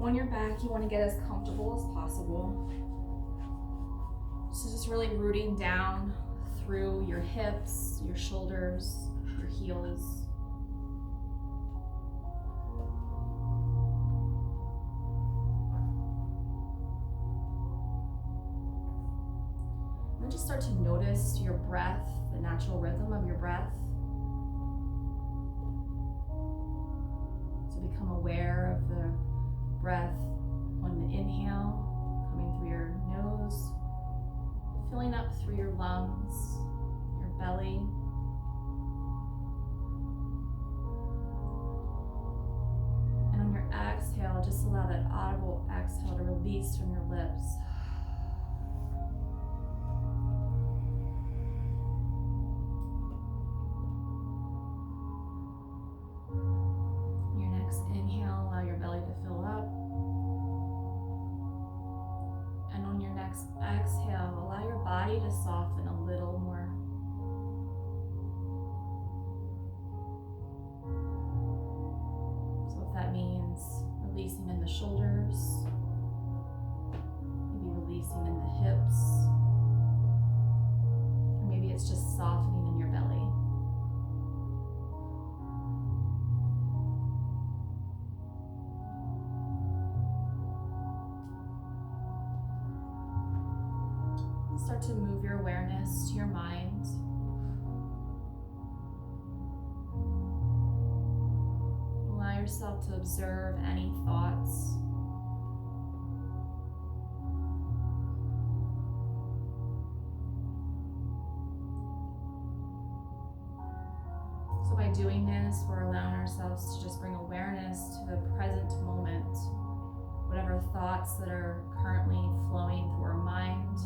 on your back, you want to get as comfortable as possible. So just really rooting down through your hips, your shoulders, your heels. And then just start to notice your breath, the natural rhythm of your breath. So become aware of the breath on the inhale, coming through your nose, filling up through your lungs, your belly. And on your exhale, just allow that audible exhale to release from your lips. Your next inhale, allow your belly to fill up. And on your next exhale, allow your body to soften a little more. So if that means releasing in the shoulders, maybe releasing in the hips, or maybe it's just softening in your belly. Start to move your awareness to your mind. Allow yourself to observe any thoughts. So by doing this, we're allowing ourselves to just bring awareness to the present moment. Whatever thoughts that are currently flowing through our mind,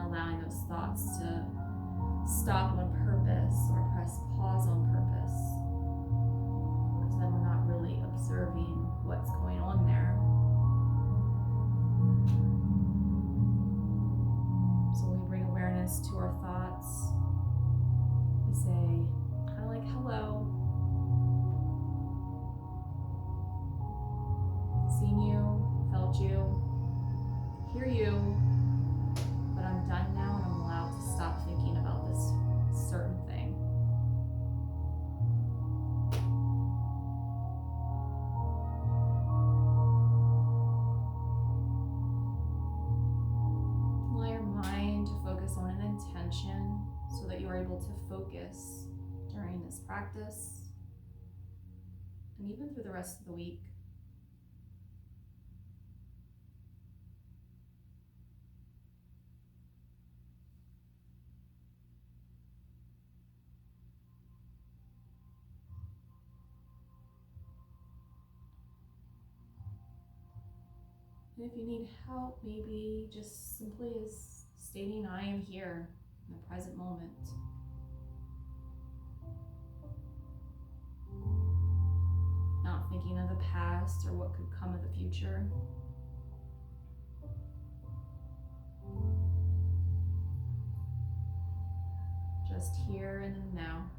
allowing those thoughts to stop on purpose or press pause on purpose, because then we're not really observing what's going on there. So when we bring awareness to our thoughts, we say, kind of like hello, seen you, felt you, hear you. I'm done now and I'm allowed to stop thinking about this certain thing. Allow your mind to focus on an intention so that you are able to focus during this practice and even through the rest of the week. And if you need help, maybe just simply as stating, I am here in the present moment. Not thinking of the past or what could come of the future. Just here and in the now.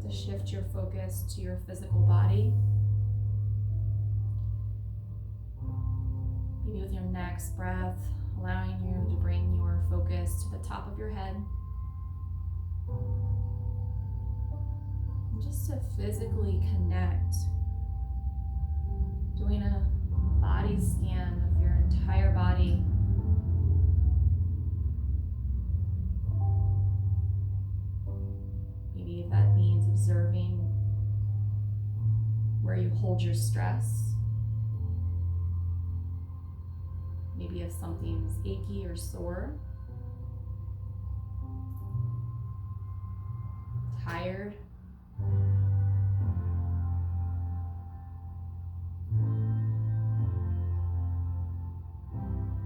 To shift your focus to your physical body. Maybe with your next breath, allowing you to bring your focus to the top of your head. And just to physically connect, doing a body scan of your entire body. Maybe if that means observing where you hold your stress. Maybe if something's achy or sore, tired.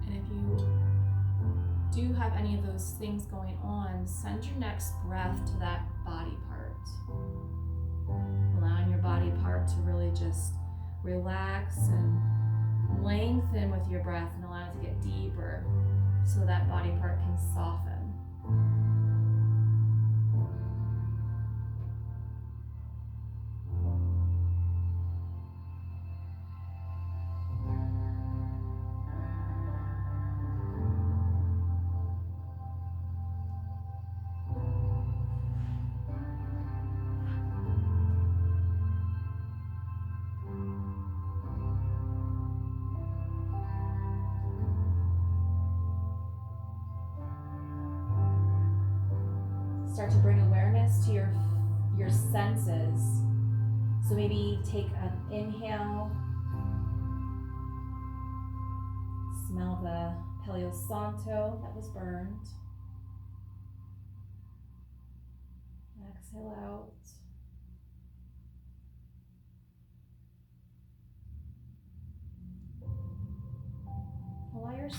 And if you do have any of those things going on, send your next breath to that body part. Allowing your body part to really just relax and lengthen with your breath and allow it to get deeper so that body part can soften. Start to bring awareness to your senses. So maybe take an inhale. Smell the Palo Santo that was burned. Exhale out. Allow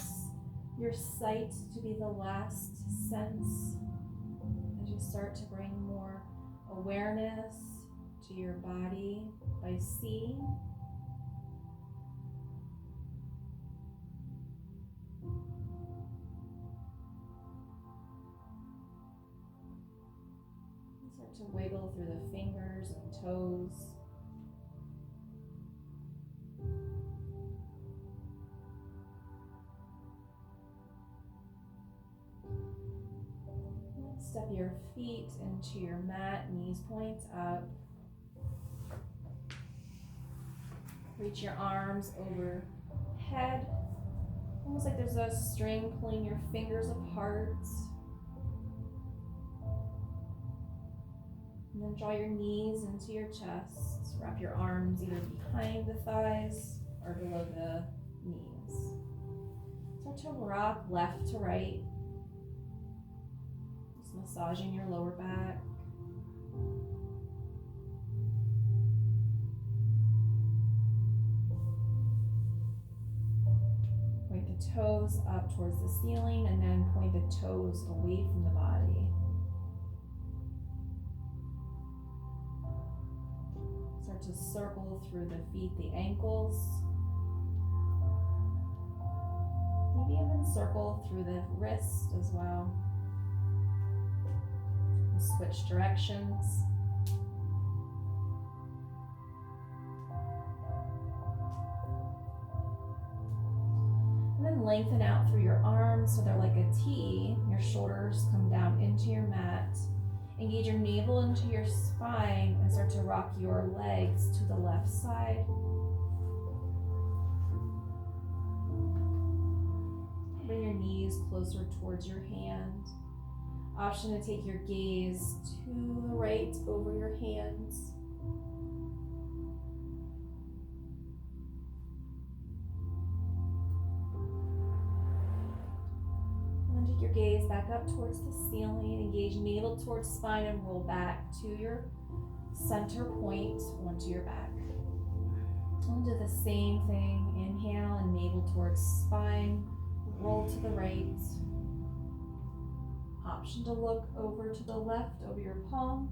your sight to be the last sense as you start to bring more awareness to your body by seeing. Start to wiggle through the fingers and toes. Step your feet into your mat, knees point up. Reach your arms overhead, almost like there's a string pulling your fingers apart. And then draw your knees into your chest. Wrap your arms either behind the thighs or below the knees. Start to rock left to right. Massaging your lower back. Point the toes up towards the ceiling and then point the toes away from the body. Start to circle through the feet, the ankles. Maybe even circle through the wrist as well. Switch directions. And then lengthen out through your arms so they're like a T. Your shoulders come down into your mat. Engage your navel into your spine and start to rock your legs to the left side. Bring your knees closer towards your hand. Option to take your gaze to the right over your hands. And then take your gaze back up towards the ceiling. Engage navel towards spine and roll back to your center point onto your back. We'll do the same thing. Inhale and navel towards spine. Roll to the right. Option to look over to the left over your palm.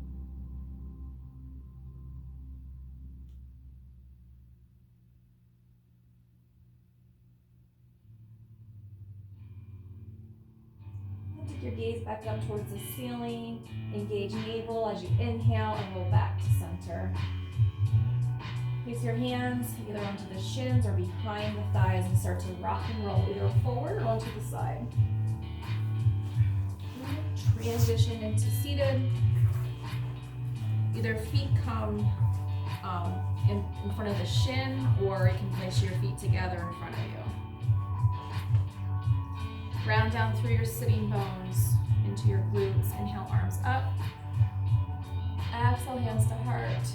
And take your gaze back up towards the ceiling. Engage navel as you inhale and roll back to center. Place your hands either onto the shins or behind the thighs and start to rock and roll either forward or onto the side. Transition into seated. Either feet come in front of the shin, or you can place your feet together in front of you. Round down through your sitting bones into your glutes. Inhale, arms up. Exhale, hands to heart.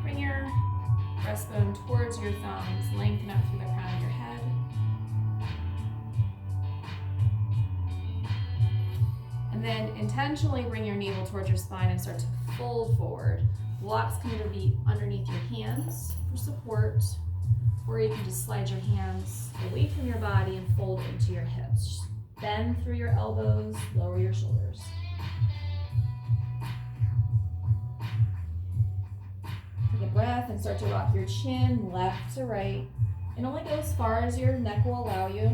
Bring your breastbone towards your thumbs. Lengthen up through the crown of your head. And then intentionally bring your navel towards your spine and start to fold forward. Blocks can either be underneath your hands for support, or you can just slide your hands away from your body and fold into your hips. Bend through your elbows, lower your shoulders. Take a breath and start to rock your chin left to right, and only go as far as your neck will allow you.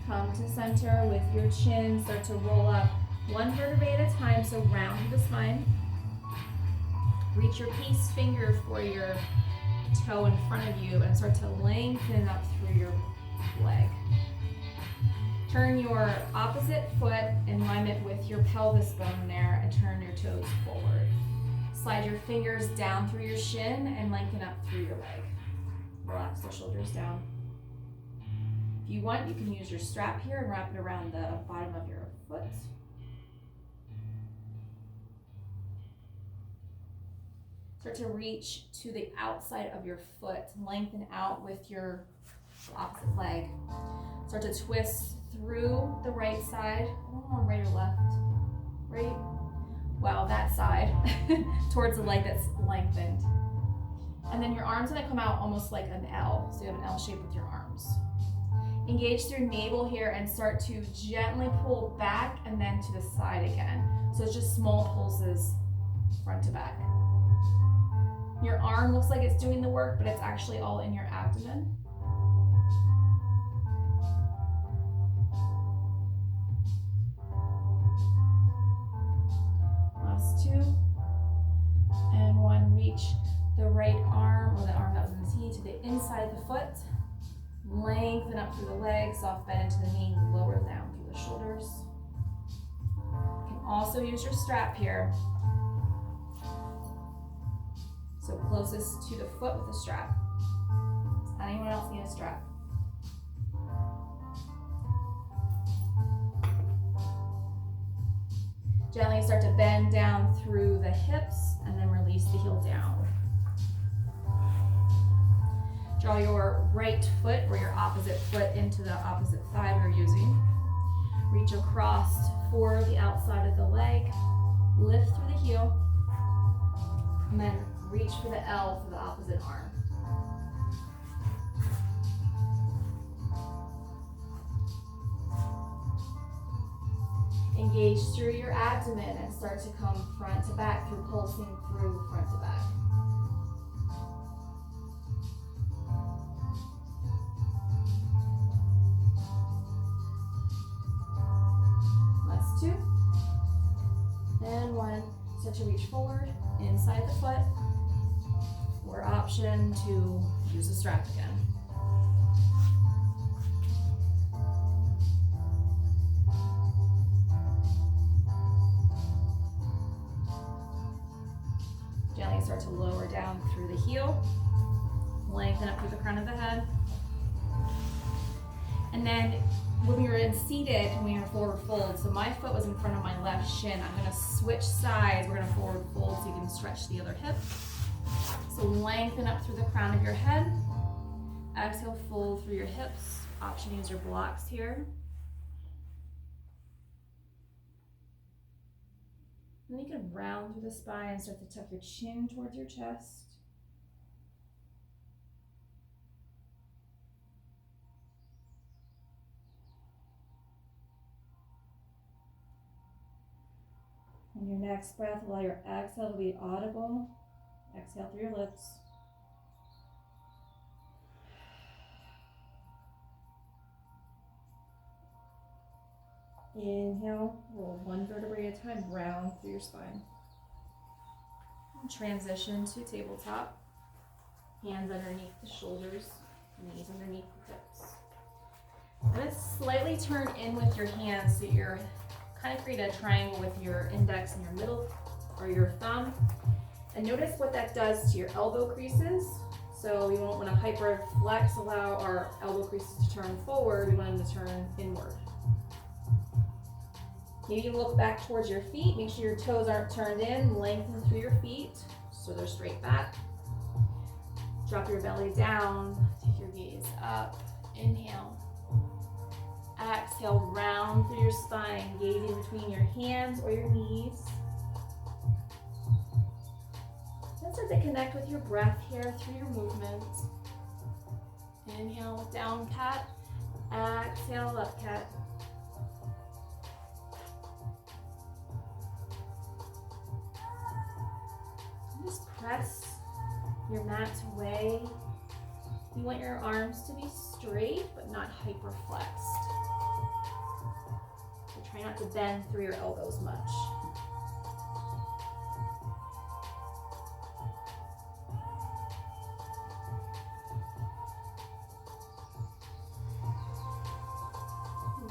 Come to center with your chin. Start to roll up one vertebrae at a time, so round through the spine. Reach your peace finger for your toe in front of you and start to lengthen up through your leg. Turn your opposite foot in alignment with your pelvis bone there and turn your toes forward. Slide your fingers down through your shin and lengthen up through your leg. Relax the shoulders down. If you want, you can use your strap here and wrap it around the bottom of your foot. Start to reach to the outside of your foot. Lengthen out with your opposite leg. Start to twist through the right side. Right or left? Right? Wow, that side. Towards the leg that's lengthened. And then your arm's gonna come out almost like an L. So you have an L shape with your arms. Engage through navel here and start to gently pull back and then to the side again. So it's just small pulses front to back. Your arm looks like it's doing the work, but it's actually all in your abdomen. Last two. And one, reach the right arm, or the arm that was in the T, to the inside of the foot. Lengthen up through the legs, soft bend into the knee, lower down through the shoulders. You can also use your strap here. So closest to the foot with a strap. Does anyone else need a strap? Gently start to bend down through the hips and then release the heel down. Draw your right foot or your opposite foot into the opposite thigh we're using. Reach across for the outside of the leg. Lift through the heel. And then reach for the L for the opposite arm. Engage through your abdomen and start to come front to back through pulsing through front to back. Last two. And one. Start to reach forward, inside the foot, or option to use the strap again. Gently start to lower down through the heel, lengthen up through the crown of the head. And then when we were in seated, we were forward fold. So my foot was in front of my left shin. I'm gonna switch sides. We're gonna forward fold so you can stretch the other hip. So lengthen up through the crown of your head. Exhale, fold through your hips. Option, use your blocks here. Then you can round through the spine and start to tuck your chin towards your chest. On your next breath, allow your exhale to be audible. Exhale through your lips. Inhale, roll one vertebrae at a time, round through your spine. And transition to tabletop. Hands underneath the shoulders, knees underneath the hips. I'm going to slightly turn in with your hands so you're kind of create a triangle with your index and your middle or your thumb. And notice what that does to your elbow creases. So we won't want to hyper flex, allow our elbow creases to turn forward. We want them to turn inward. Maybe look back towards your feet. Make sure your toes aren't turned in. Lengthen through your feet so they're straight back. Drop your belly down. Take your gaze up. Inhale. Exhale, round through your spine, gazing between your hands or your knees. Then start to connect with your breath here through your movements. Inhale, down cat. Exhale, up cat. Just press your mat away. You want your arms to be straight, but not hyper flexed. So try not to bend through your elbows much.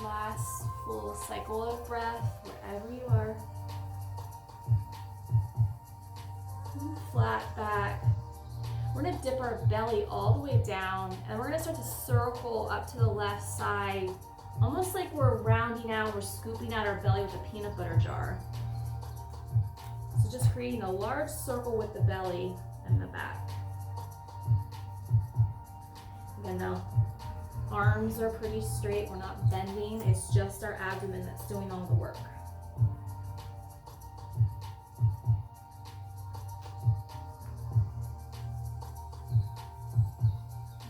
Last full cycle of breath wherever you are. And flat back. We're gonna dip our belly all the way down, and we're gonna start to circle up to the left side, almost like we're rounding out, we're scooping out our belly with a peanut butter jar. So just creating a large circle with the belly and the back. Again, now arms are pretty straight, we're not bending, it's just our abdomen that's doing all the work.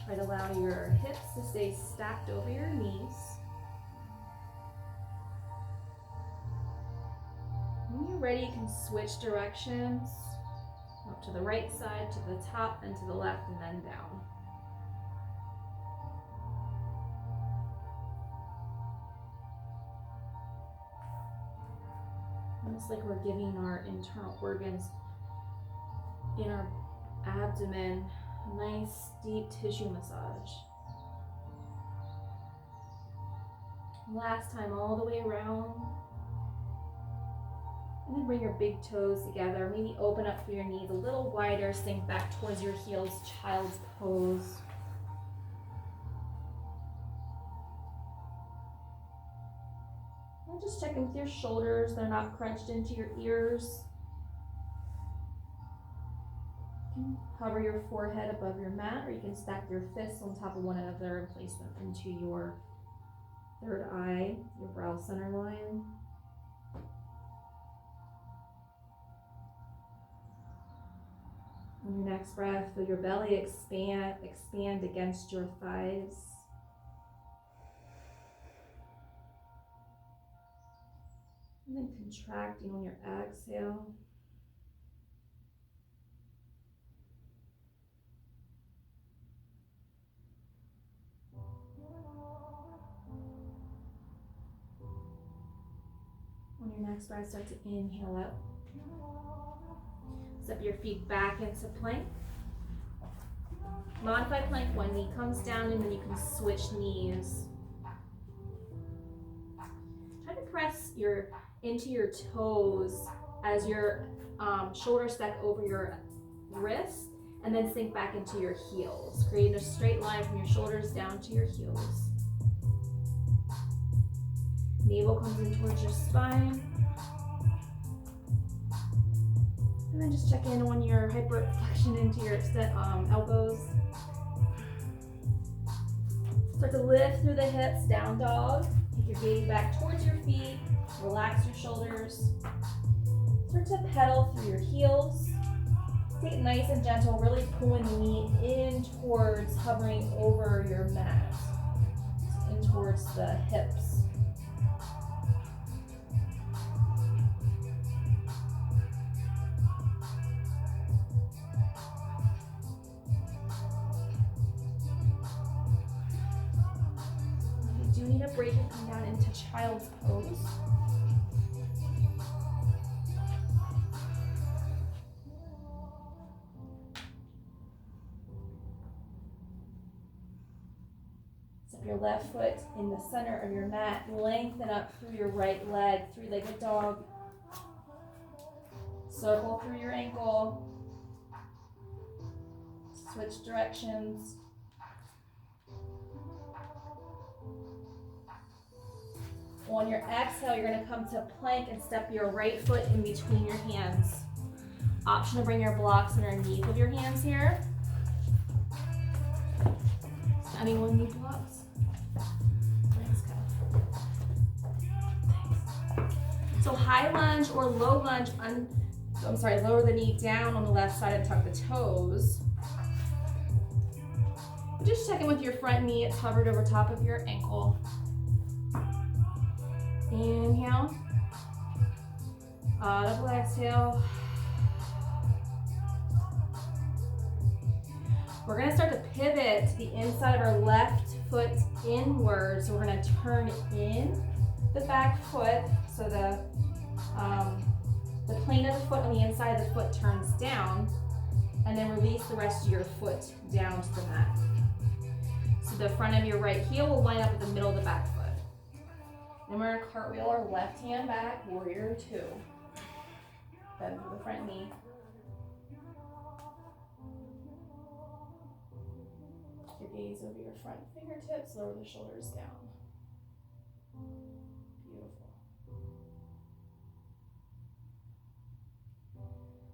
Try to allow your hips to stay stacked over your knees. When you're ready, you can switch directions, up to the right side, to the top, and to the left, and then down. Almost like we're giving our internal organs in our abdomen a nice deep tissue massage. Last time, all the way around. And then bring your big toes together. Maybe open up through your knees a little wider, sink back towards your heels, child's pose. And just check in with your shoulders, they're not crunched into your ears. You can hover your forehead above your mat, or you can stack your fists on top of one another and place them into your third eye, your brow center line. On your next breath, feel your belly expand against your thighs. And then contracting on your exhale. On your next breath, start to inhale out. Step your feet back into plank. Modified plank, one knee comes down and then you can switch knees. Try to press into your toes as your shoulders stack over your wrists, and then sink back into your heels, creating a straight line from your shoulders down to your heels. Navel comes in towards your spine. And then just check in on your hyperflexion into your elbows. Start to lift through the hips, down dog. Take your gaze back towards your feet. Relax your shoulders. Start to pedal through your heels. Take it nice and gentle, really pulling the knee in towards hovering over your mat, in towards the hips. If you do need a break, you come down into child's pose. Your left foot in the center of your mat, lengthen up through your right leg, three-legged dog. Circle through your ankle. Switch directions. On your exhale, you're going to come to plank and step your right foot in between your hands. Option to bring your blocks underneath of your hands here. Anyone need blocks? So high lunge or low lunge, lower the knee down on the left side and tuck the toes. Just check in with your front knee, it's hovered over top of your ankle. Inhale. Audible exhale. We're gonna start to pivot to the inside of our left foot inward. So we're gonna turn in the back foot so the plane of the foot on the inside of the foot turns down, and then release the rest of your foot down to the mat. So the front of your right heel will line up with the middle of the back foot. Then we're gonna cartwheel our left hand back, warrior two. Bend through the front knee. Your gaze over your front fingertips, lower the shoulders down. Beautiful.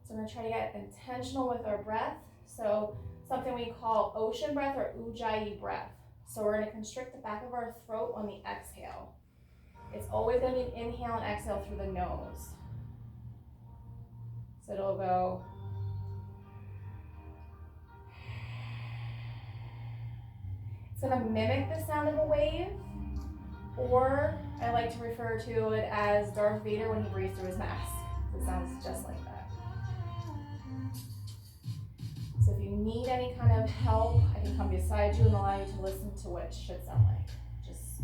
So we're gonna try to get intentional with our breath. So something we call ocean breath or ujjayi breath. So we're gonna constrict the back of our throat on the exhale. It's always gonna be an inhale and exhale through the nose. So it'll go. It's gonna mimic the sound of a wave, or I like to refer to it as Darth Vader when he breathes through his mask. It sounds just like that. So if you need any kind of help, I can come beside you and allow you to listen to what it should sound like. Just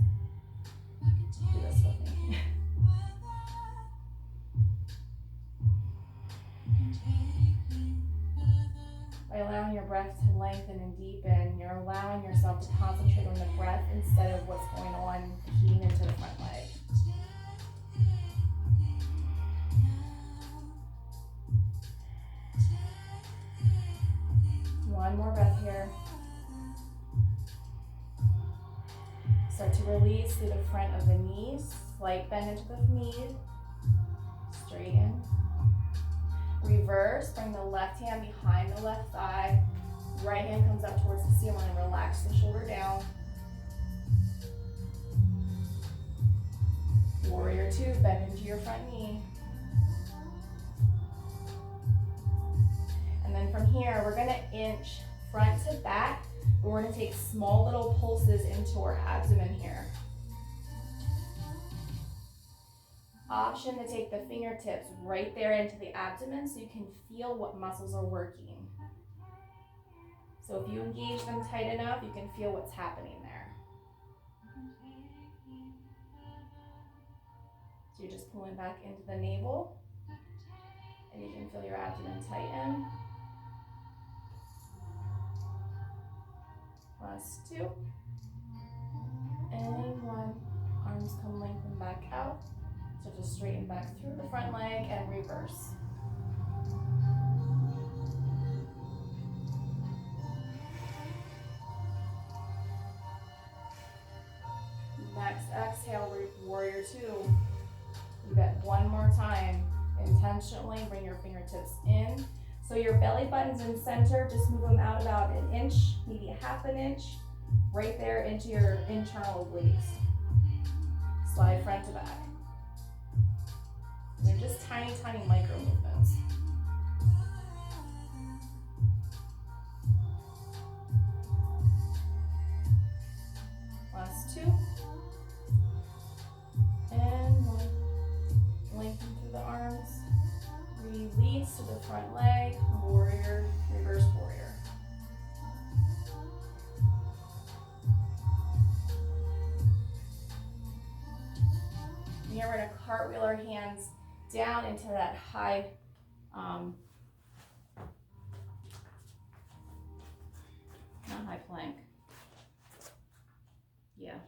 do this with me. By allowing your breath to lengthen and deepen, you're allowing yourself to concentrate on the breath instead of what's going on heating into the front leg. One more breath here. Start to release through the front of the knees. Slight bend into the knees. Straighten. Reverse, bring the left hand behind the left thigh. Right hand comes up towards the ceiling and relax the shoulder down. Warrior two, bend into your front knee. And then from here, we're gonna inch front to back, but we're gonna take small little pulses into our abdomen here. Option to take the fingertips right there into the abdomen so you can feel what muscles are working. So if you engage them tight enough, you can feel what's happening there. So you're just pulling back into the navel, and you can feel your abdomen tighten. Last two. And one. Arms come lengthen back out. So just straighten back through the front leg and reverse. Next exhale, warrior two. You get one more time. Intentionally bring your fingertips in. So your belly button's in center, just move them out about an inch, maybe a half an inch, right there into your internal obliques. Slide front to back. And they're just tiny, tiny micro movements. Last two. And one. Lengthen through the arms. Release to the front leg. Warrior, reverse warrior. Here we're going to cartwheel our hands down into that high, not high plank. Yeah.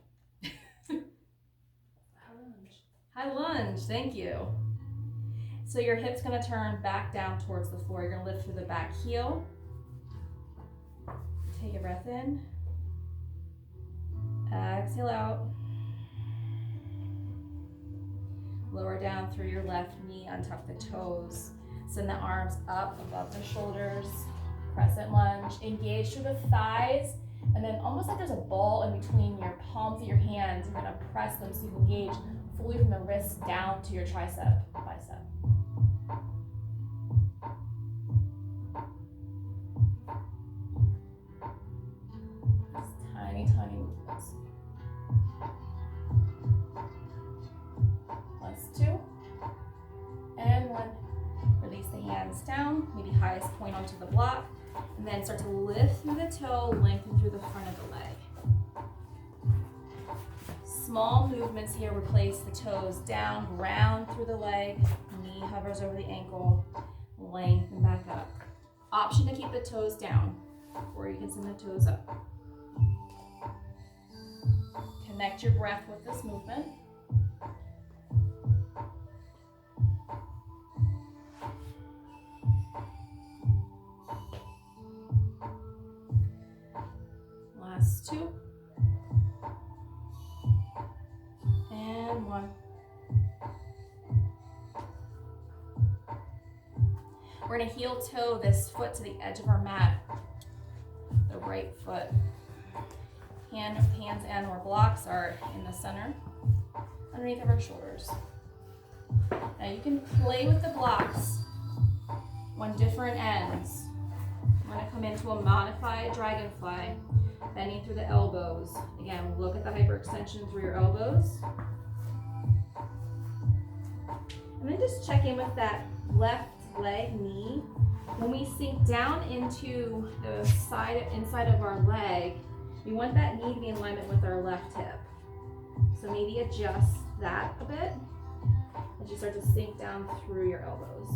High lunge, thank you. So your hip's gonna turn back down towards the floor. You're gonna lift through the back heel. Take a breath in. Exhale out. Lower down through your left knee, untuck the toes. Send the arms up above the shoulders. Crescent lunge. Engage through the thighs. And then almost like there's a ball in between your palms of your hands. You're gonna press them so you can engage fully from the wrist down to your tricep, bicep. Just tiny, tiny movements. Last two. And one. Release the hands down, maybe highest point onto the block. And then start to lift through the toe, lengthen through the front of the leg. Small movements here, replace the toes down, round through the leg, knee hovers over the ankle, lengthen back up. Option to keep the toes down, or you can send the toes up. Connect your breath with this movement. Last 2. And 1. We're going to heel toe this foot to the edge of our mat. The right foot. Hands and or blocks are in the center, underneath of our shoulders. Now you can play with the blocks on different ends. I'm going to come into a modified dragonfly, bending through the elbows. Again, look at the hyperextension through your elbows. And then just check in with that left leg, knee. When we sink down into the inside of our leg, we want that knee to be in alignment with our left hip. So maybe adjust that a bit as you start to sink down through your elbows.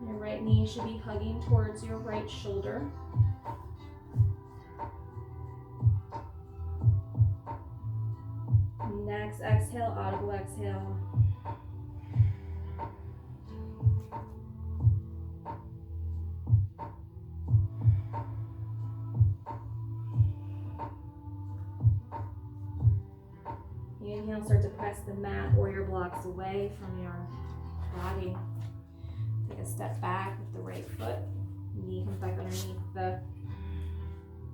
Your right knee should be hugging towards your right shoulder. Next exhale, audible exhale. Inhale, start to press the mat or your blocks away from your body. Take a step back with the right foot. Knee comes back underneath the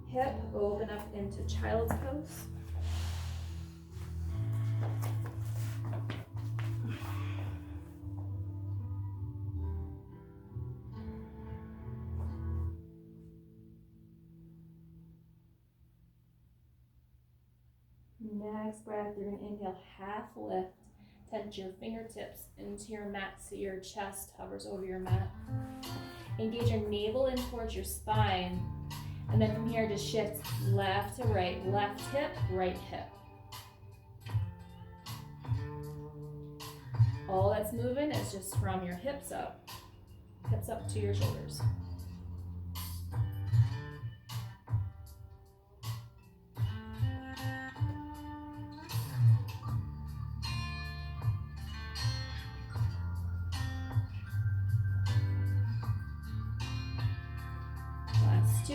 hip. Open up into child's pose. Next breath, you're going to inhale, half lift. Tense your fingertips into your mat so your chest hovers over your mat. Engage your navel in towards your spine. And then from here, just shift left to right. Left hip, right hip. All that's moving is just from your hips up to your shoulders. Last 2.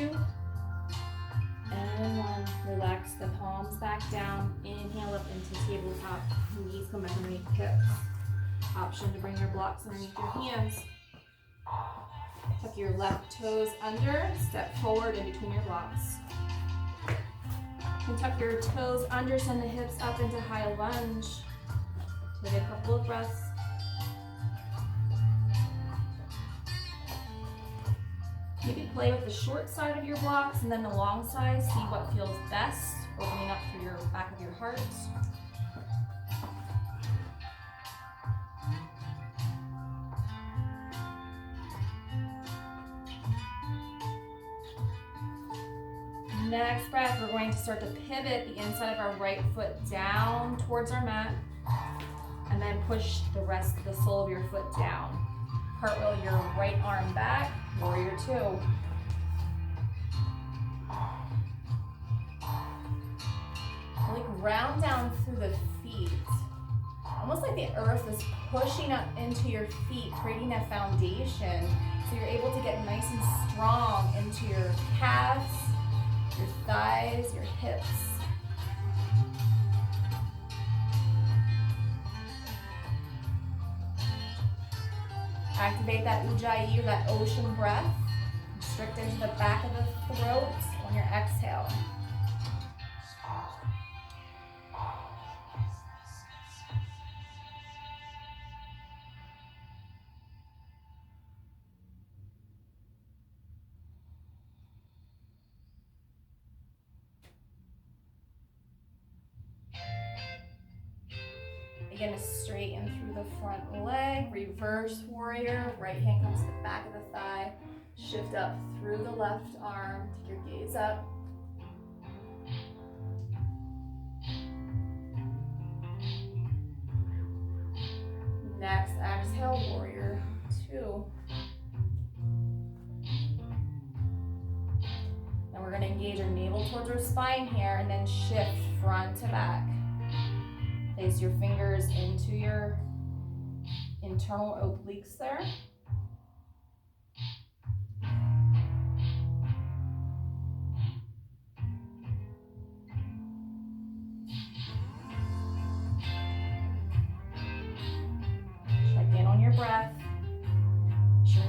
And 1. Relax the palms back down. Inhale up into tabletop. Knees come back underneath hips. Option to bring your blocks underneath your hands. Tuck your left toes under. Step forward in between your blocks. You can tuck your toes under. Send the hips up into high lunge. Take a couple of breaths. Maybe play with the short side of your blocks and then the long side. See what feels best, opening up through your back of your heart. Next breath, we're going to start to pivot the inside of our right foot down towards our mat, and then push the rest of the sole of your foot down. Cartwheel your right arm back, warrior 2. Really ground down through the feet. Almost like the earth is pushing up into your feet, creating a foundation so you're able to get nice and strong into your calves, your thighs, your hips. Activate that ujjayi, or that ocean breath. Constrict into the back of the throat on your exhale. Again, to straighten through the front leg, reverse warrior, right hand comes to the back of the thigh, shift up through the left arm, take your gaze up. Next, exhale, warrior 2. Now we're gonna engage our navel towards our spine here and then shift front to back. Place your fingers into your internal obliques there.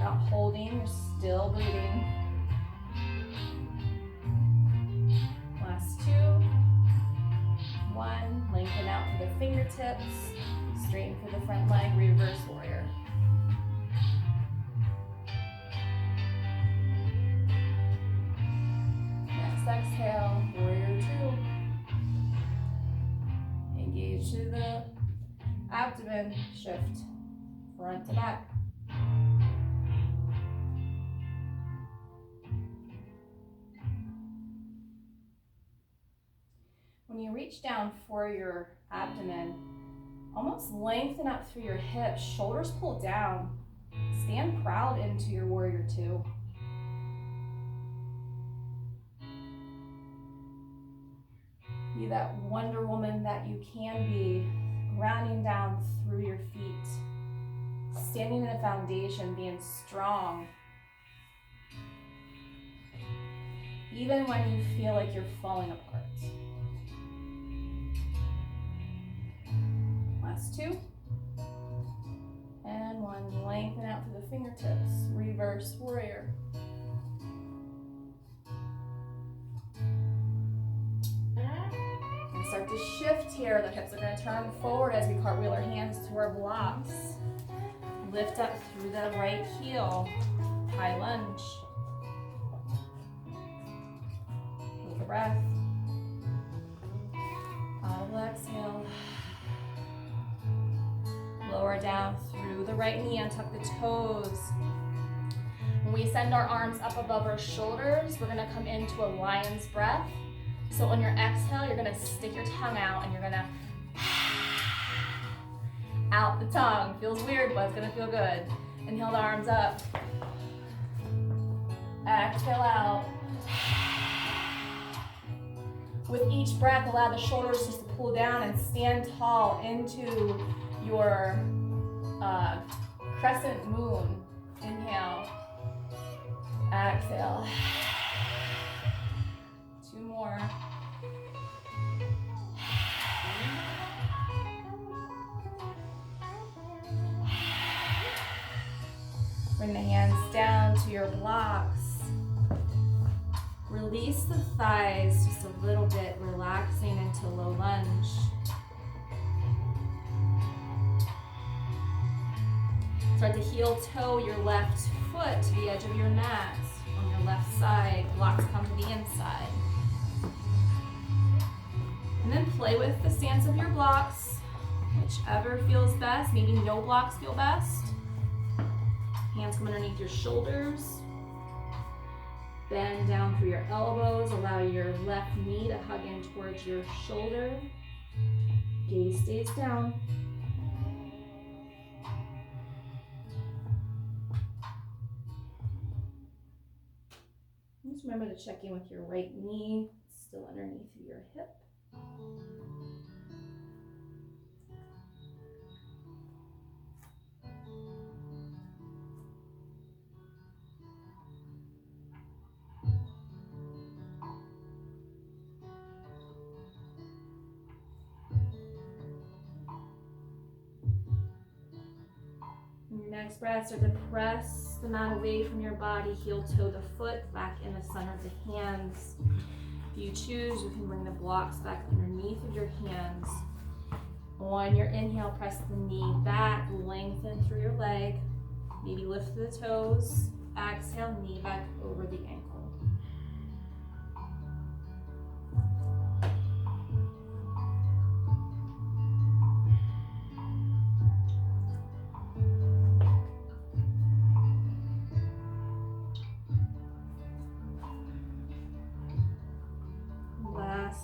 not holding, you're still breathing. Last 2. 1, lengthen out through the fingertips, straighten through the front leg, reverse warrior. Next exhale, warrior 2. Engage to the abdomen, shift front to back. When you reach down for your abdomen, almost lengthen up through your hips, shoulders pull down. Stand proud into your warrior 2. Be that Wonder Woman that you can be, grounding down through your feet, standing in a foundation, being strong. Even when you feel like you're falling apart. Last 2. And 1, lengthen out through the fingertips, reverse warrior. And start to shift here. The hips are going to turn forward as we cartwheel our hands to our blocks. Lift up through the right heel, high lunge. Take a breath. Audible exhale. Lower down through the right knee, untuck the toes. When we send our arms up above our shoulders, we're gonna come into a lion's breath. So on your exhale, you're gonna stick your tongue out and you're gonna out the tongue. Feels weird, but it's gonna feel good. Inhale the arms up. Exhale out. With each breath, allow the shoulders just to pull down and stand tall into your crescent moon. Inhale. Exhale. 2 more. Bring the hands down to your blocks. Release the thighs just a little bit, relaxing into low lunge. Start to heel toe your left foot to the edge of your mat. On your left side, blocks come to the inside. And then play with the stance of your blocks, whichever feels best. Maybe no blocks feel best. Hands come underneath your shoulders. Bend down through your elbows. Allow your left knee to hug in towards your shoulder. Gaze stays down. Just remember to check in with your right knee, still underneath your hip. Next breath, start to press the mat away from your body, heel toe the foot back in the center of the hands. If you choose, you can bring the blocks back underneath of your hands. On your inhale, press the knee back, lengthen through your leg. Maybe lift the toes. Exhale, knee back over the ankle.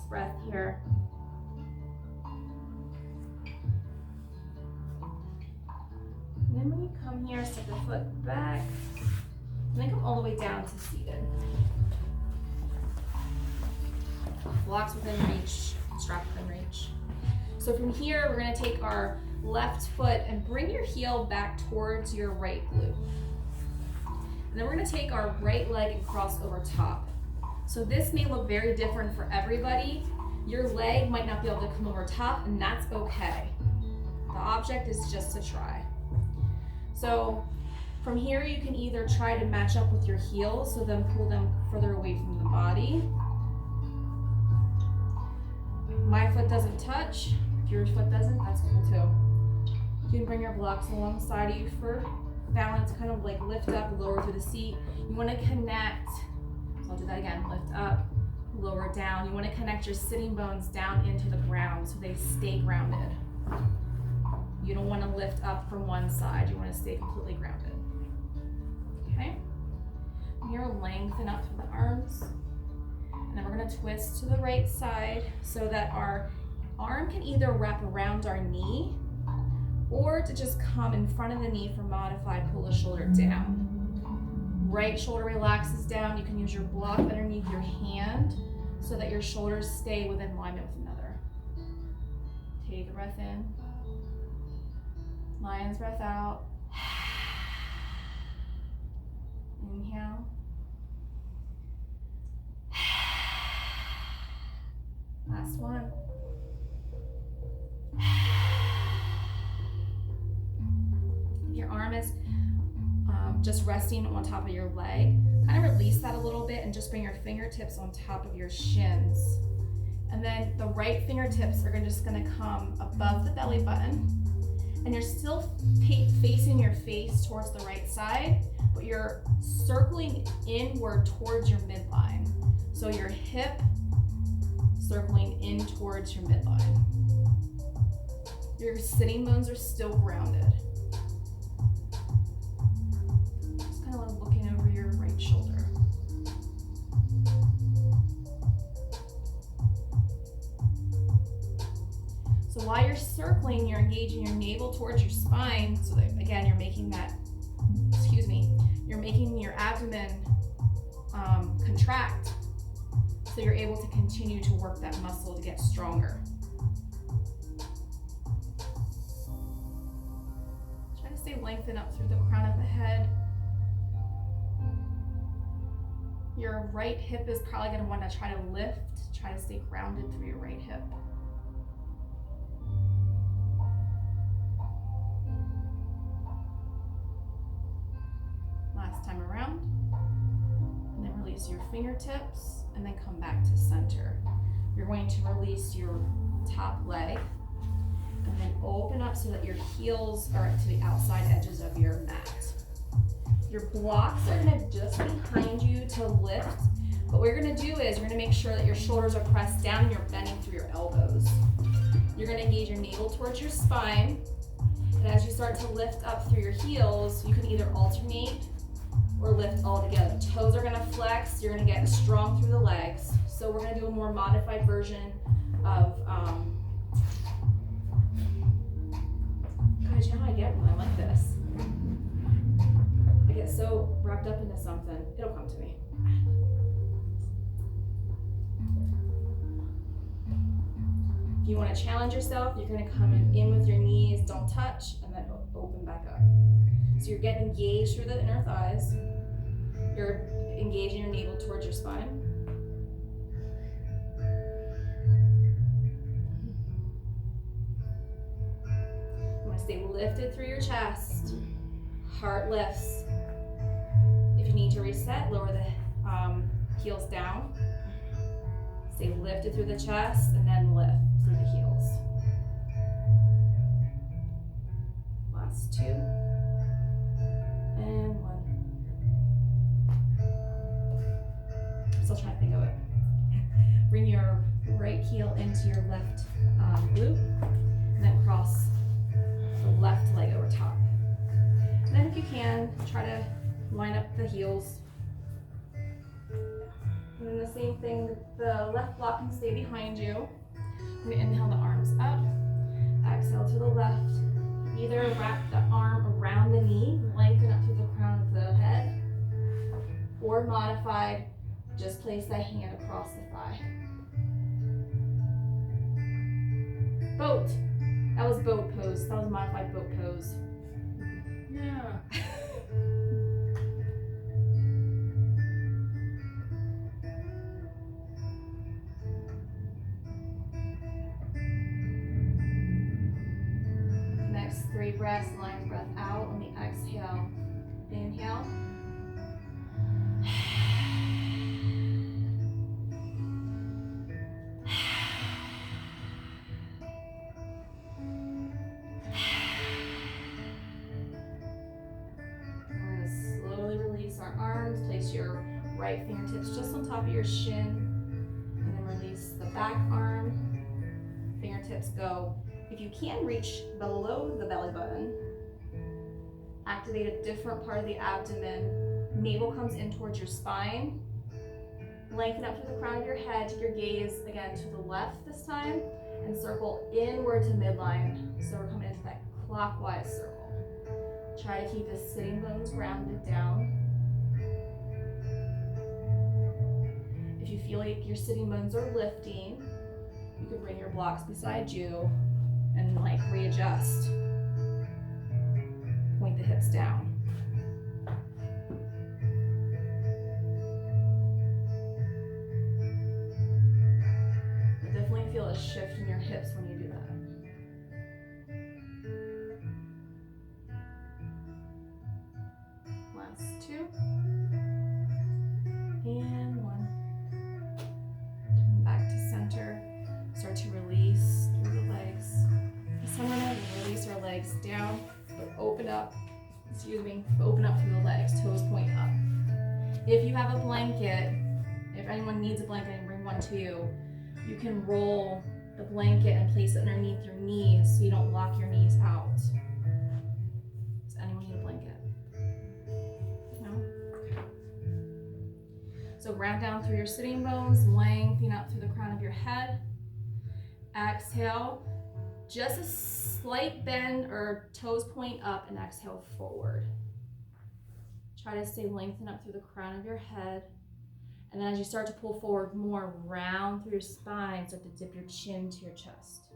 Breath here. And then when you come here, step the foot back, and then come all the way down to seated. Blocks within reach, strap within reach. So from here, we're going to take our left foot and bring your heel back towards your right glute. And then we're going to take our right leg and cross over top. So this may look very different for everybody. Your leg might not be able to come over top, and that's okay. The object is just to try. So From here, you can either try to match up with your heels, so then pull them further away from the body. My foot doesn't touch. If your foot doesn't, that's cool too. You can bring your blocks alongside of you for balance, kind of like lift up, lower through the seat. You want to connect, so I'll do that again, lift up, lower down. You want to connect your sitting bones down into the ground so they stay grounded. You don't want to lift up from one side. You want to stay completely grounded. Okay? From here, lengthen up through the arms. And then we're going to twist to the right side so that our arm can either wrap around our knee or to just come in front of the knee for modified, pull the shoulder down. Right shoulder relaxes down. You can use your block underneath your hand so that your shoulders stay within alignment with another. Take a breath in. Lion's breath out. Inhale. Last one. Your arm is just resting on top of your leg. Kind of release that a little bit and just bring your fingertips on top of your shins. And then the right fingertips are just gonna come above the belly button. And you're still facing your face towards the right side, but you're circling inward towards your midline. So your hip circling in towards your midline. Your sitting bones are still grounded. Just kind of like looking over your right shoulder. So while you're circling, you're engaging your navel towards your spine, so that again, you're making that, you're making your abdomen contract, so you're able to continue to work that muscle to get stronger. Try to stay lengthened up through the crown of the head. Your right hip is probably going to want to try to lift, try to stay grounded through your right hip. Last time around. And then release your fingertips and then come back to center. You're going to release your top leg and then open up so that your heels are to the outside edges of your mat. Your blocks are going to just behind you to lift. What we're going to do is you're going to make sure that your shoulders are pressed down and you're bending through your elbows. You're going to engage your navel towards your spine. And as you start to lift up through your heels, you can either alternate or lift all together. Toes are gonna flex, you're gonna get strong through the legs. So we're gonna do a more modified version of, guys, you know how I get when I like this? I get so wrapped up into something, it'll come to me. If you wanna challenge yourself, you're gonna come in with your knees, don't touch, and then open back up. So you're getting engaged through the inner thighs. You're engaging your navel towards your spine. You want to stay lifted through your chest. Heart lifts. If you need to reset, lower the heels down. Stay lifted through the chest and then lift through the heels. Last two. And one. I'm still trying to think of it. Bring your right heel into your left glute, and then cross the left leg over top. And then if you can, try to line up the heels. And then the same thing, the left block can stay behind you. We're gonna inhale the arms up, exhale to the left. Either wrap the arm around the knee, lengthen up through the crown of the head, or modified, just place that hand across the thigh. Boat. That was boat pose. That was modified boat pose. Yeah. Next 3 breaths, lion's breath out on the exhale. Inhale. We're going to slowly release our arms. Place your right fingertips just on top of your shin. And then release the back arm. Fingertips go. If you can reach below the belly button, activate a different part of the abdomen. Navel comes in towards your spine. Lengthen up through the crown of your head. Take your gaze again to the left this time and circle inward to midline. So we're coming into that clockwise circle. Try to keep the sitting bones grounded down. If you feel like your sitting bones are lifting, you can bring your blocks beside you and like readjust. Point the hips down. You'll definitely feel a shift in your hips when you do that. Last two. And one. Turn back to center. Start to release through the legs. Some of them release our legs down, but open up through the legs, toes point up. If you have a blanket, if anyone needs a blanket, and bring one to you, you can roll the blanket and place it underneath your knees so you don't lock your knees out. Does anyone need a blanket? No? So round down through your sitting bones, lengthen up through the crown of your head. Exhale, just a slight bend or toes point up, and exhale forward. Try to stay lengthened up through the crown of your head. And then as you start to pull forward more, round through your spine, start to dip your chin to your chest.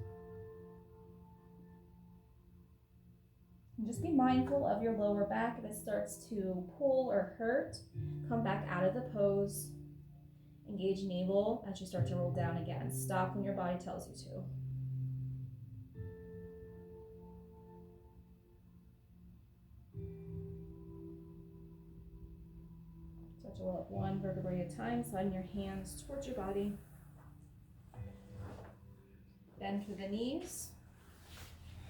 And just be mindful of your lower back. If it starts to pull or hurt, come back out of the pose. Engage navel as you start to roll down again. Stop when your body tells you to. Start to roll up one vertebrae at a time, sliding your hands towards your body. Bend through the knees.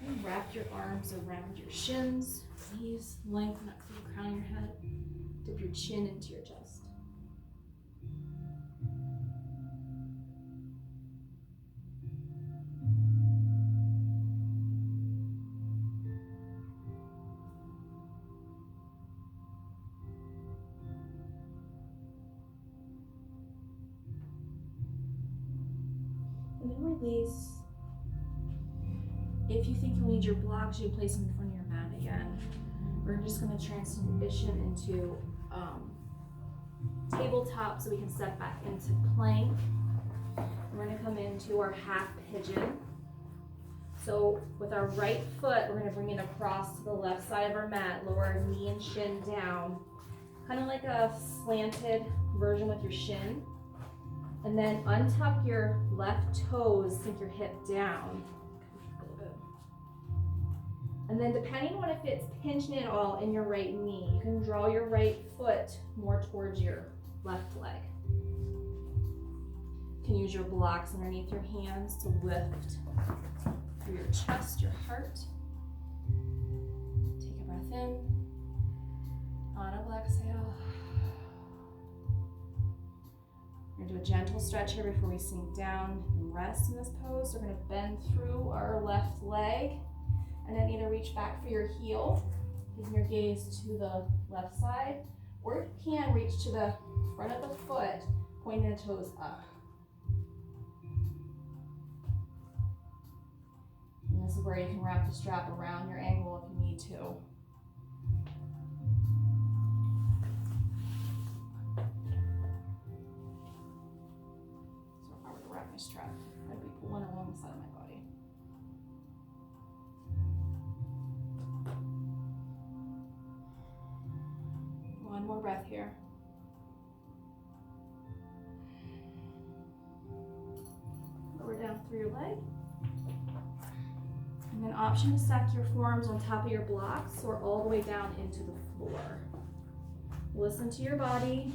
And wrap your arms around your shins. Knees lengthen up through the crown of your head. Dip your chin into your chest. And then release. If you think you'll need your blocks, you place them in front of your mat again. We're just going to transition into tabletop so we can step back into plank. We're going to come into our half pigeon. So with our right foot, we're going to bring it across to the left side of our mat, lower our knee and shin down, kind of like a slanted version with your shin. And then untuck your left toes, sink your hip down. And then depending on if it's pinching at all in your right knee, you can draw your right foot more towards your left leg. You can use your blocks underneath your hands to lift through your chest, your heart. Take a breath in. Audible exhale. We're going to do a gentle stretch here before we sink down and rest in this pose. So we're going to bend through our left leg and then either reach back for your heel, taking your gaze to the left side, or you can reach to the front of the foot, pointing the toes up. And this is where you can wrap the strap around your ankle if you need to. So if I were to wrap my strap, I'd be pulling along the side of my body. One more breath here. Lower down through your leg. And then option to stack your forearms on top of your blocks or all the way down into the floor. Listen to your body.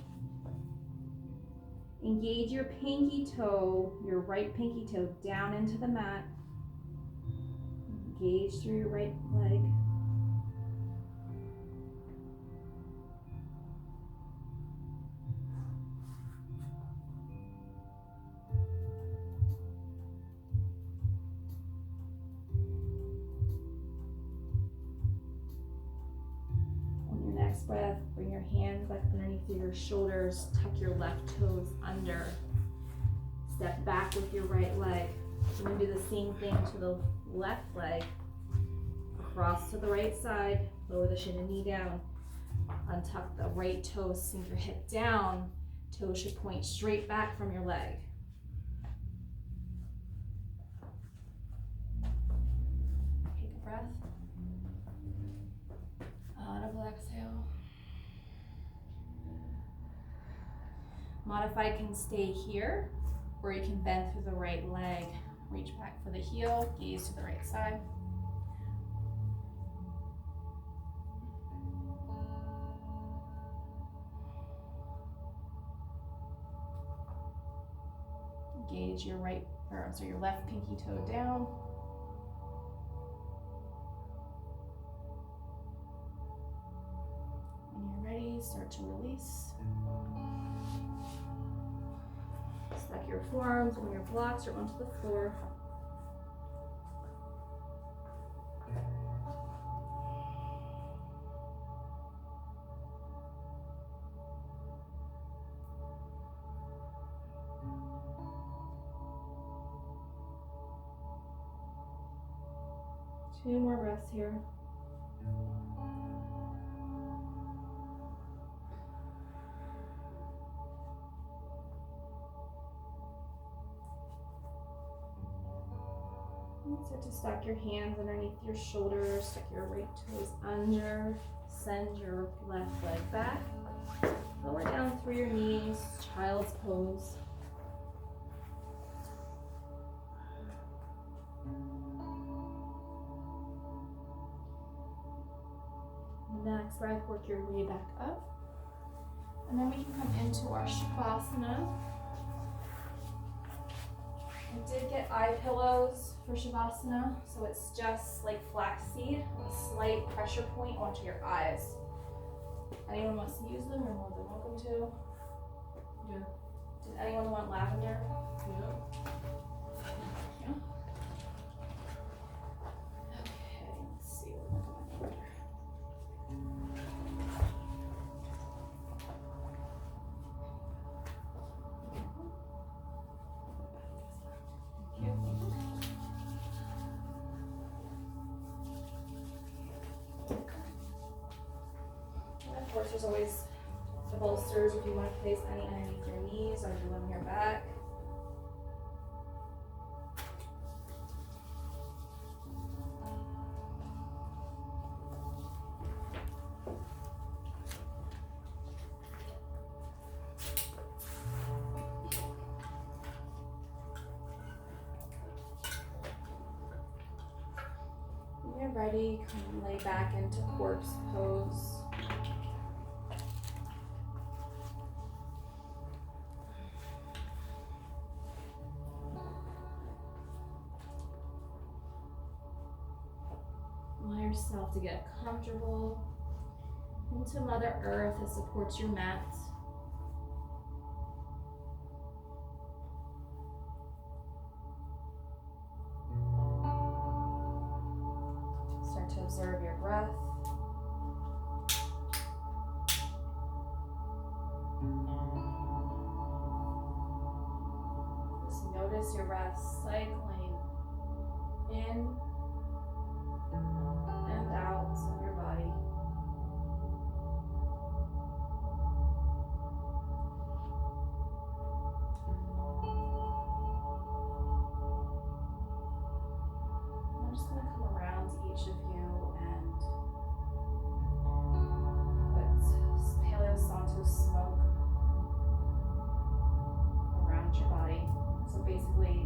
Engage your pinky toe, your right pinky toe, down into the mat. Engage through your right leg. Next breath, bring your hands back underneath your shoulders, tuck your left toes under, step back with your right leg. You're going to do the same thing to the left leg, across to the right side, lower the shin and knee down, untuck the right toe, sink your hip down, toes should point straight back from your leg. Take a breath. Audible exhale. Modified can stay here, or you can bend through the right leg, reach back for the heel, gaze to the right side. Engage your your left pinky toe down. Start to release. Stack your forearms on your blocks or onto the floor. Two more breaths here. Start to stack your hands underneath your shoulders, stack your right toes under, send your left leg back, lower down through your knees, child's pose. Next breath, work your way back up, and then we can come into our Shavasana. I did get eye pillows for Shavasana, so it's just like flaxseed, a slight pressure point onto your eyes. Anyone wants to use them, you're more than welcome to. Yeah. Did anyone want lavender? Yeah. Yeah. Okay, let's see what we're going on here. Of course, there's always the bolsters if you want to place any underneath your knees or you on your back. When you're ready, come lay back into corpse pose. Allow yourself to get comfortable into Mother Earth that supports your mat. Start to observe your breath. Just notice your breath cycling in and out of your body. I'm just going to come around to each of you and put Palo Santo smoke around your body. So basically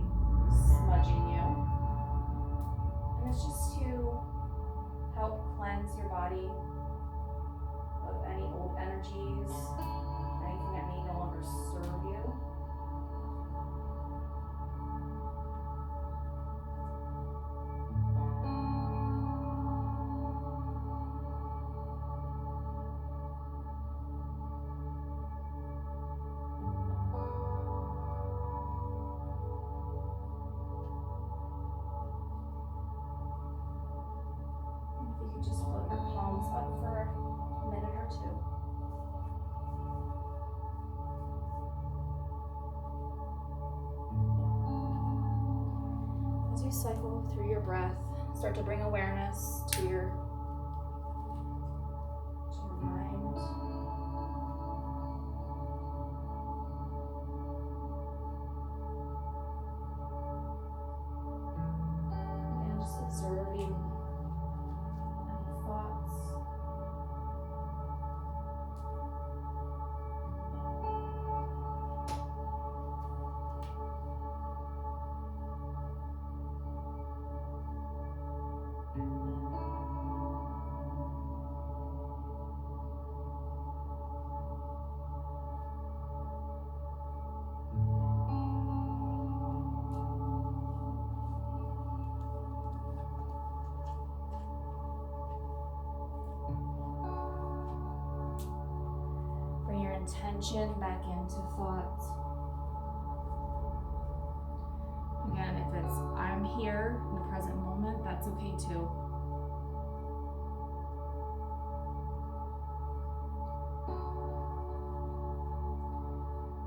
smudging you. cycle through your breath, start to bring awareness to your mind. And just observing any thoughts. Bring your intention back into thoughts. Again, if it's I'm here in the present moment, that's okay too.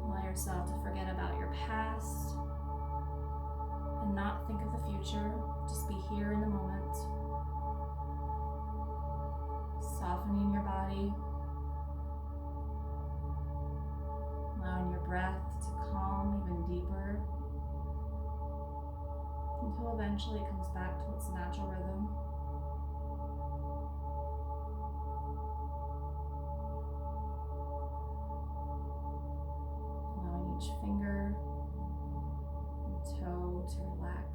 Allow yourself to forget about your past and not think of the future. Just be here in the moment. Softening your body. Allowing your breath to calm even deeper until eventually it comes back to its natural rhythm. Allowing each finger and toe to relax.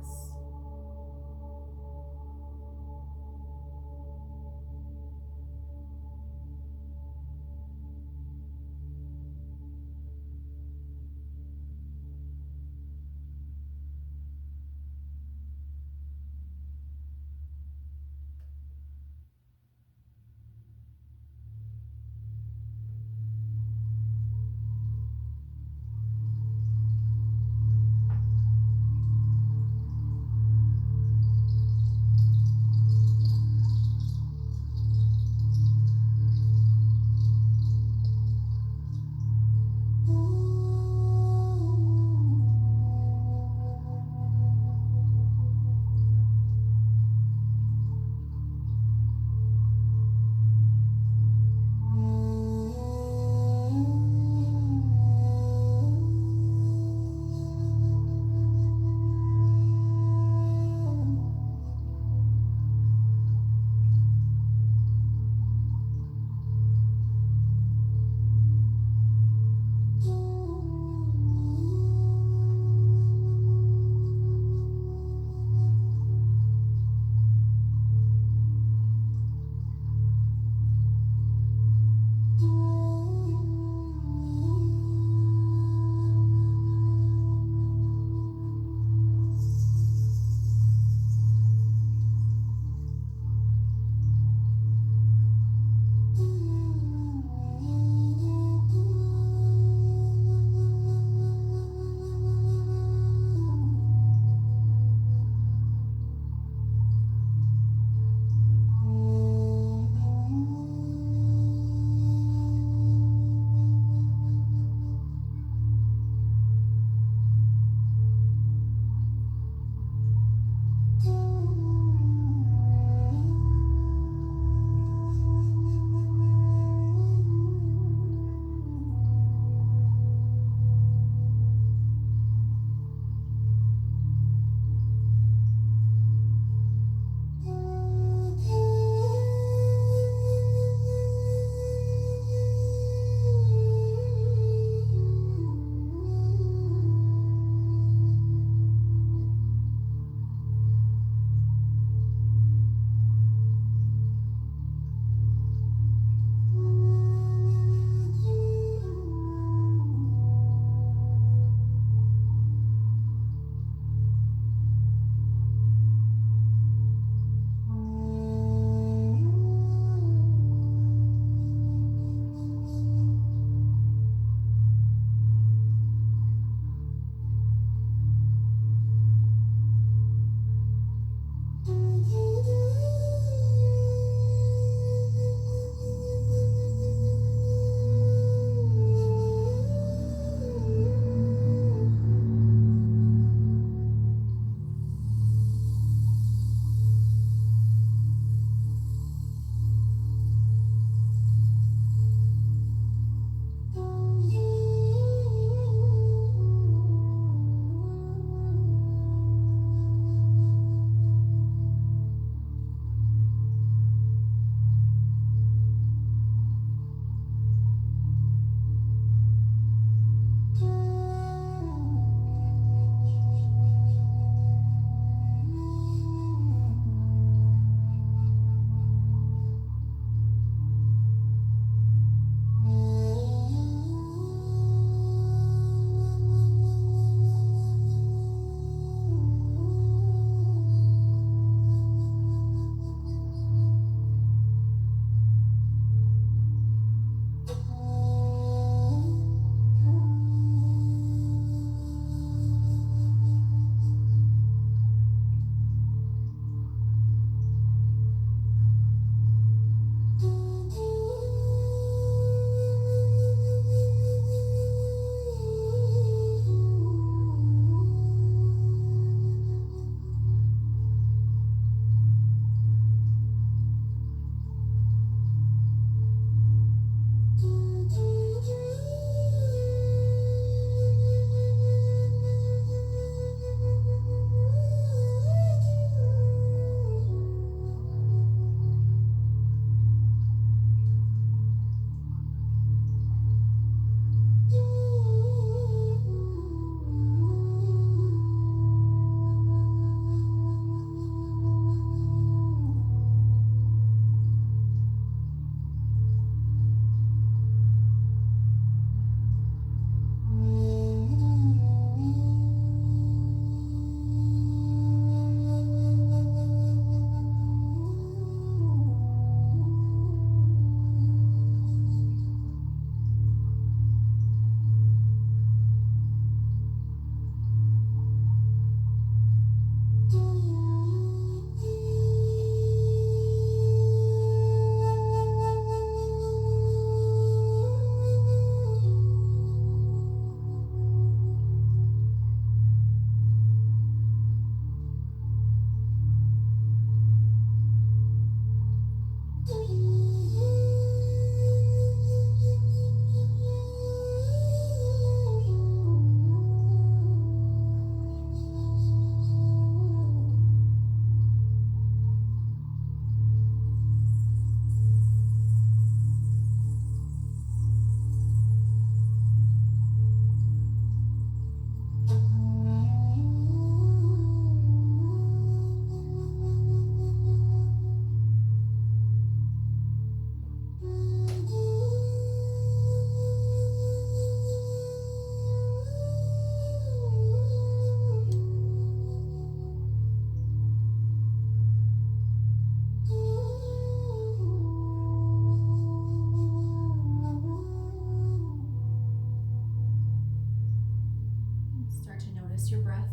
Notice your breath.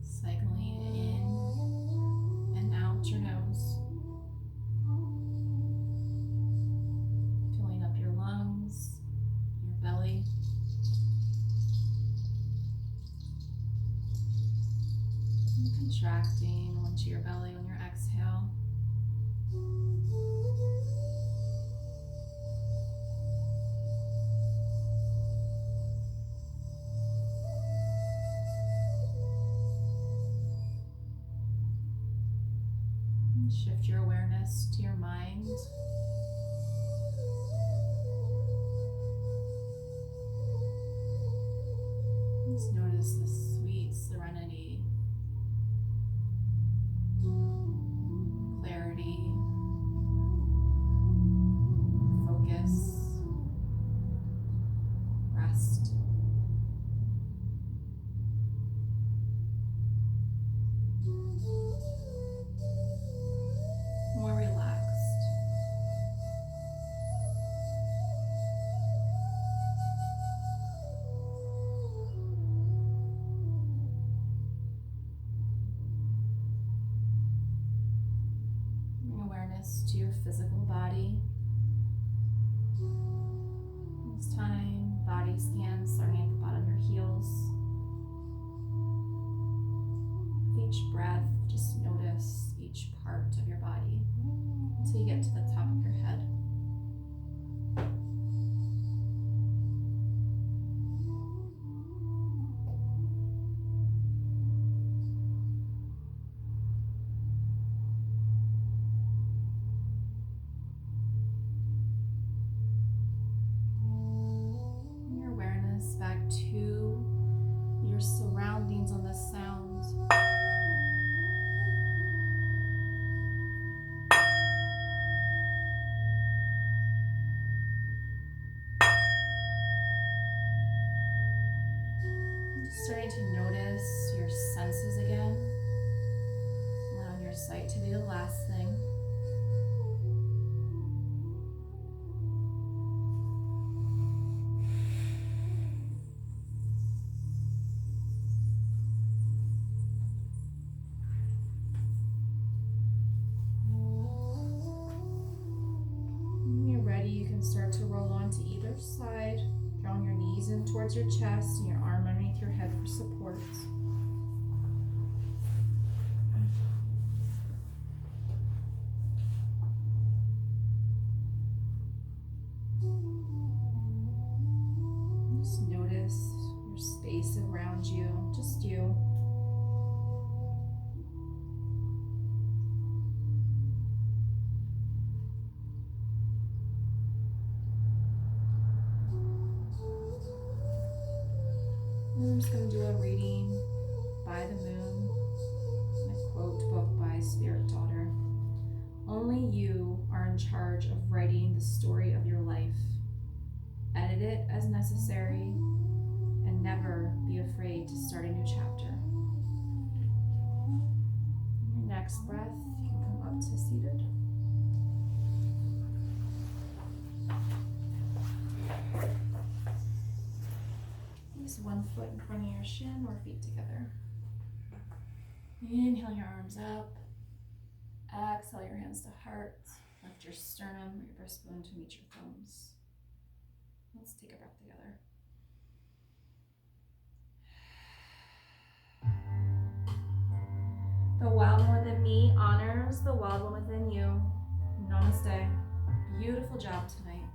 Cycling in and out your nose. Filling up your lungs, your belly. And contracting onto your belly when you exhale. And shift your awareness to your mind. Just notice the sweet serenity, clarity, focus, rest. More relaxed. Bring awareness to your physical body. This time, body scan starting at the bottom of your heels. With each breath, just notice each part of your body until you get to the top of your head. Bring your awareness back to your surroundings on the sounds. Just starting to notice your senses again. Allowing your sight to be the last thing. When you're ready, you can start to roll onto either side, drawing your knees in towards your chest and your arm underneath your head for support. Just notice your space around you, just you. And I'm just going to do a reading by the moon, a quote book by Spirit Daughter. Only you are in charge of writing the story of your life. Edit it as necessary, and never be afraid to start a new chapter. Your next breath, you can come up to seated. Place one foot in front of your shin or feet together. Inhale your arms up. Exhale your hands to heart. Lift your sternum or your breastbone to meet your thumbs. Let's take a breath together. The wild one within me honors the wild one within you. Namaste. Beautiful job tonight.